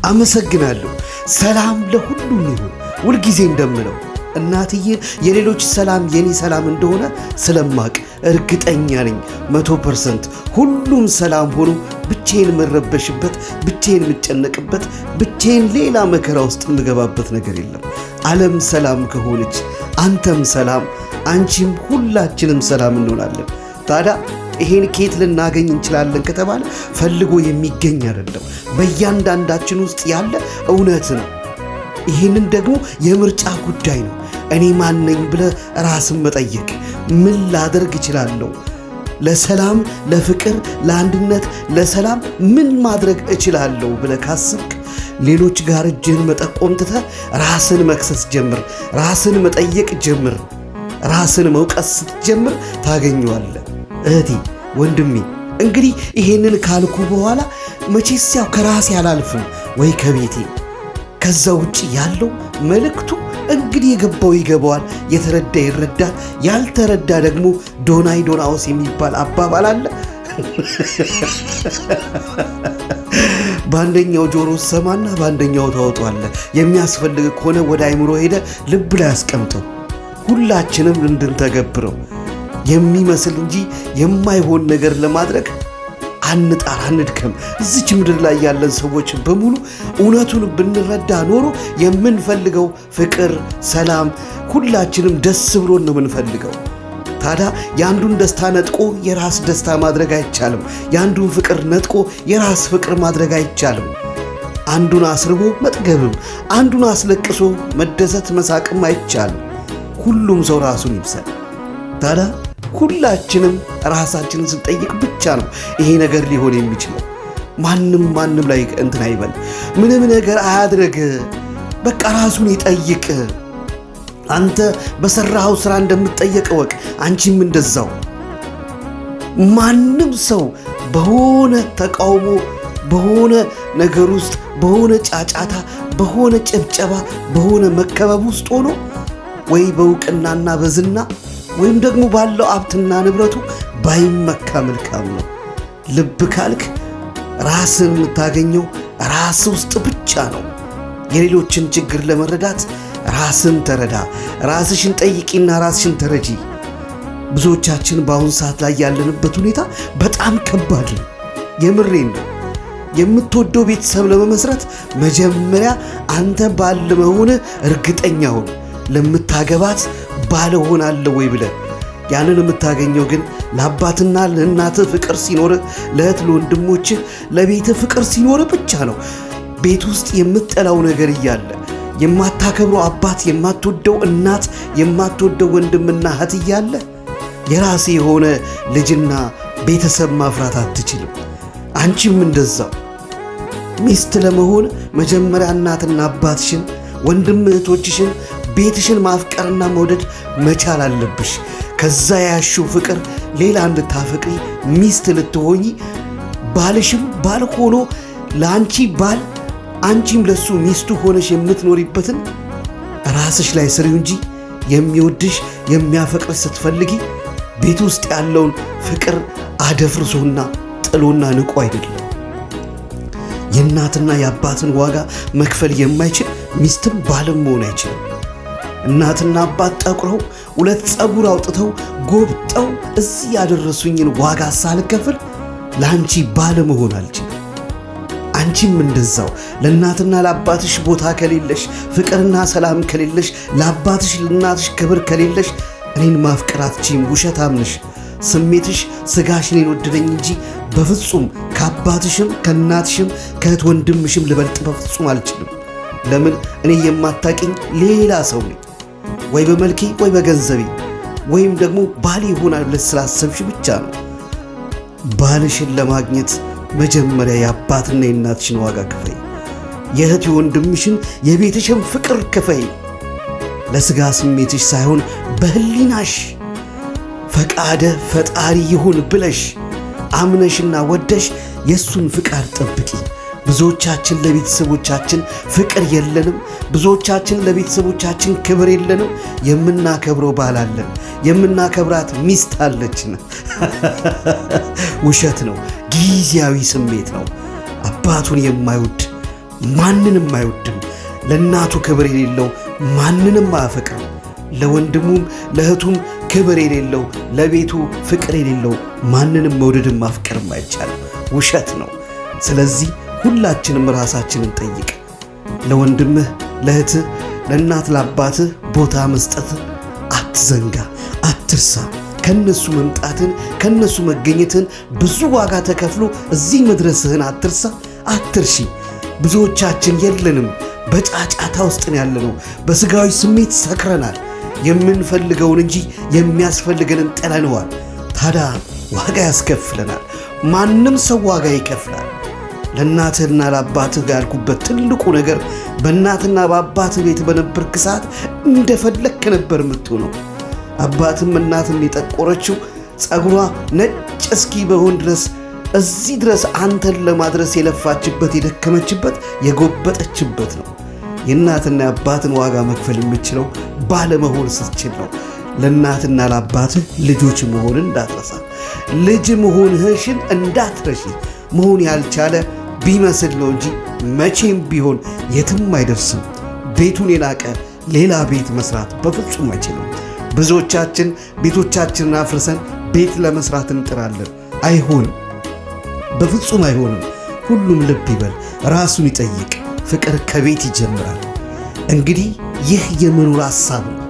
አመሰግናለሁ። ሰላም ለሁሉም ይሁን። ሁልጊዜ እንደምለው እናትዬ የሌሎች ሰላም የኔ ሰላም እንደሆነ ስለማቅ እርግጠኛ ነኝ 100% ሁሉም ሰላም ሆኖ ብቻዬን መረበሽበት፣ ብቻዬን የምጨነቅበት፣ ብቻዬን ሌላ መከራ ውስጥ የምገባበት ነገር የለም። ዓለም ሰላም ከሆነች አንተም ሰላም፣ አንቺም ሁላችንም ሰላም እንሆናለን። ታዲያ ይሄን ኬት ልናገኝ እንችላለን ከተባለ ፈልጎ የሚገኝ አይደለም፣ በእያንዳንዳችን ውስጥ ያለ እውነት ነው። ይህንን ደግሞ የምርጫ ጉዳይ ነው። እኔ ማን ነኝ ብለህ ራስን መጠየቅ። ምን ላደርግ እችላለሁ? ለሰላም፣ ለፍቅር፣ ለአንድነት፣ ለሰላም ምን ማድረግ እችላለሁ ብለህ ካስብክ ሌሎች ጋር እጅህን መጠቆም ትተህ ራስን መክሰስ ጀምር። ራስን መጠየቅ ጀምር። ራስን መውቀስ ስትጀምር ታገኘዋለህ። እህቴ ወንድሜ፣ እንግዲህ ይሄንን ካልኩ በኋላ መቼስ ያው ከራሴ አላልፍም ወይ ከቤቴ። ከዛ ውጭ ያለው መልእክቱ እንግዲህ የገባው ይገባዋል፣ የተረዳ ይረዳል፣ ያልተረዳ ደግሞ ዶናይ ዶናውስ የሚባል አባባል አለ። በአንደኛው ጆሮ ሰማና በአንደኛው ታወጣዋለህ። የሚያስፈልግ ከሆነ ወደ አይምሮ ሄደ ልብ ላይ አስቀምጠው። ሁላችንም እንድንተገብረው የሚመስል እንጂ የማይሆን ነገር ለማድረግ አንጣር፣ አንድከም። እዚች ምድር ላይ ያለን ሰዎች በሙሉ እውነቱን ብንረዳ ኖሮ የምንፈልገው ፍቅር፣ ሰላም፣ ሁላችንም ደስ ብሎን ነው የምንፈልገው። ታዲያ የአንዱን ደስታ ነጥቆ የራስ ደስታ ማድረግ አይቻልም። የአንዱን ፍቅር ነጥቆ የራስ ፍቅር ማድረግ አይቻልም። አንዱን አስርቦ መጥገብም፣ አንዱን አስለቅሶ መደሰት መሳቅም አይቻልም። ሁሉም ሰው ራሱን ይብሰል። ታዲያ ሁላችንም ራሳችንን ስንጠይቅ ብቻ ነው ይሄ ነገር ሊሆን የሚችለው። ማንም ላይ እንትን አይበል፣ ምንም ነገር አያድርግ። በቃ ራሱን ይጠይቅ። አንተ በሰራኸው ስራ እንደምትጠየቅ ወቅ፣ አንቺም እንደዛው። ማንም ሰው በሆነ ተቃውሞ፣ በሆነ ነገር ውስጥ፣ በሆነ ጫጫታ፣ በሆነ ጭብጨባ፣ በሆነ መከበብ ውስጥ ሆኖ ወይ በእውቅናና በዝና ወይም ደግሞ ባለው ሀብትና ንብረቱ ባይመካ መልካም ነው። ልብ ካልክ ራስን የምታገኘው ራስ ውስጥ ብቻ ነው። የሌሎችን ችግር ለመረዳት ራስን ተረዳ። ራስሽን ጠይቂና ራስሽን ተረጂ። ብዙዎቻችን በአሁን ሰዓት ላይ ያለንበት ሁኔታ በጣም ከባድ ነው። የምሬን ነው። የምትወደው ቤተሰብ ለመመስረት መጀመሪያ አንተ ባል መሆን እርግጠኛ ሁን። ለምታገባት ባል ሆናለሁ ወይ ብለህ ያንን የምታገኘው ግን ለአባትና ለእናትህ ፍቅር ሲኖር፣ ለእህት ለወንድሞችህ፣ ለቤትህ ፍቅር ሲኖር ብቻ ነው። ቤት ውስጥ የምትጠላው ነገር እያለ፣ የማታከብረው አባት፣ የማትወደው እናት፣ የማትወደው ወንድምና እህት እያለ የራሴ የሆነ ልጅና ቤተሰብ ማፍራት አትችልም። አንቺም እንደዛው ሚስት ለመሆን መጀመሪያ እናትና አባትሽን፣ ወንድም እህቶችሽን፣ ቤትሽን ማፍቀርና መውደድ መቻል አለብሽ። ከዛ ያሽው ፍቅር ሌላ እንድታፈቅሪ ሚስት ልትሆኚ፣ ባልሽም ባል ሆኖ ለአንቺ ባል፣ አንቺም ለሱ ሚስቱ ሆነሽ የምትኖሪበትን ራስሽ ላይ ስሪው እንጂ የሚወድሽ የሚያፈቅርሽ ስትፈልጊ ቤት ውስጥ ያለውን ፍቅር አደፍርሶና ጥሎና ንቆ አይደለም። የእናትና የአባትን ዋጋ መክፈል የማይችል ሚስትም ባልም መሆን አይችልም። እናትና አባት ጠቁረው ሁለት ፀጉር አውጥተው ጎብጠው እዚህ ያደረሱኝን ዋጋ ሳልከፍል ለአንቺ ባል መሆን አልችልም። አንቺም እንደዛው ለእናትና ለአባትሽ ቦታ ከሌለሽ፣ ፍቅርና ሰላም ከሌለሽ፣ ለአባትሽ ለእናትሽ ክብር ከሌለሽ እኔን ማፍቀር አትችይም። ውሸታም ነሽ። ስሜትሽ ስጋሽ እኔን ወደደኝ እንጂ በፍጹም ከአባትሽም ከእናትሽም ከእህት ወንድምሽም ልበልጥ በፍጹም አልችልም። ለምን? እኔ የማታውቂኝ ሌላ ሰው ነኝ። ወይ በመልኬ ወይ በገንዘቤ ወይም ደግሞ ባሌ ይሆናል ብለሽ ስላሰብሽ ብቻ ነው። ባልሽን ለማግኘት መጀመሪያ የአባትና የእናትሽን ዋጋ ክፈይ። የእህት የወንድምሽን የቤትሽን ፍቅር ክፈይ። ለሥጋ ስሜትሽ ሳይሆን በህሊናሽ ፈቃደ ፈጣሪ ይሁን ብለሽ አምነሽና ወደሽ የእሱን ፍቃድ ጠብቂ። ብዙዎቻችን ለቤተሰቦቻችን ፍቅር የለንም። ብዙዎቻችን ለቤተሰቦቻችን ክብር የለንም። የምናከብረው ባል አለን፣ የምናከብራት ሚስት አለችን። ውሸት ነው፣ ጊዜያዊ ስሜት ነው። አባቱን የማይወድ ማንንም አይወድም። ለእናቱ ክብር የሌለው ማንንም አያፈቅርም። ለወንድሙም ለእህቱም ክብር የሌለው ለቤቱ ፍቅር የሌለው ማንንም መውደድም ማፍቀርም አይቻልም። ውሸት ነው። ስለዚህ ሁላችንም ራሳችንን ጠይቅ። ለወንድምህ ለእህትህ ለእናት ለአባትህ ቦታ መስጠትን አትዘንጋ፣ አትርሳ። ከነሱ መምጣትን ከነሱ መገኘትን ብዙ ዋጋ ተከፍሎ እዚህ መድረስህን አትርሳ፣ አትርሺ። ብዙዎቻችን የለንም፣ በጫጫታ ውስጥ ነው ያለነው። በስጋዊ ስሜት ሰክረናል። የምንፈልገውን እንጂ የሚያስፈልገንን ጥለነዋል። ታዲያ ዋጋ ያስከፍለናል። ማንም ሰው ዋጋ ይከፍላል። ለእናትህና ለአባትህ ያልኩበት ትልቁ ነገር በእናትና በአባትህ ቤት በነበርክ ሰዓት እንደፈለክ ነበር የምትሆነው። አባትም እናትም የጠቆረችው ጸጉሯ ነጭ እስኪ በሆን ድረስ እዚህ ድረስ አንተን ለማድረስ የለፋችበት የደከመችበት የጎበጠችበት ነው። የእናትና የአባትን ዋጋ መክፈል የምችለው ባለመሆን ስትችል ነው። ለእናትና ለአባትህ ልጆች መሆን እንዳትረሳ። ልጅ መሆንህሽን እንዳትረሺ። መሆን ያልቻለ ቢመስል ነው እንጂ መቼም ቢሆን የትም አይደርስም። ቤቱን የናቀ ሌላ ቤት መስራት በፍጹም አይችልም። ብዙዎቻችን ቤቶቻችንን አፍርሰን ቤት ለመስራት እንጥራለን። አይሆንም፣ በፍጹም አይሆንም። ሁሉም ልብ ይበል፣ ራሱን ይጠይቅ። ፍቅር ከቤት ይጀምራል። እንግዲህ ይህ የመኖር ሐሳብ ነው።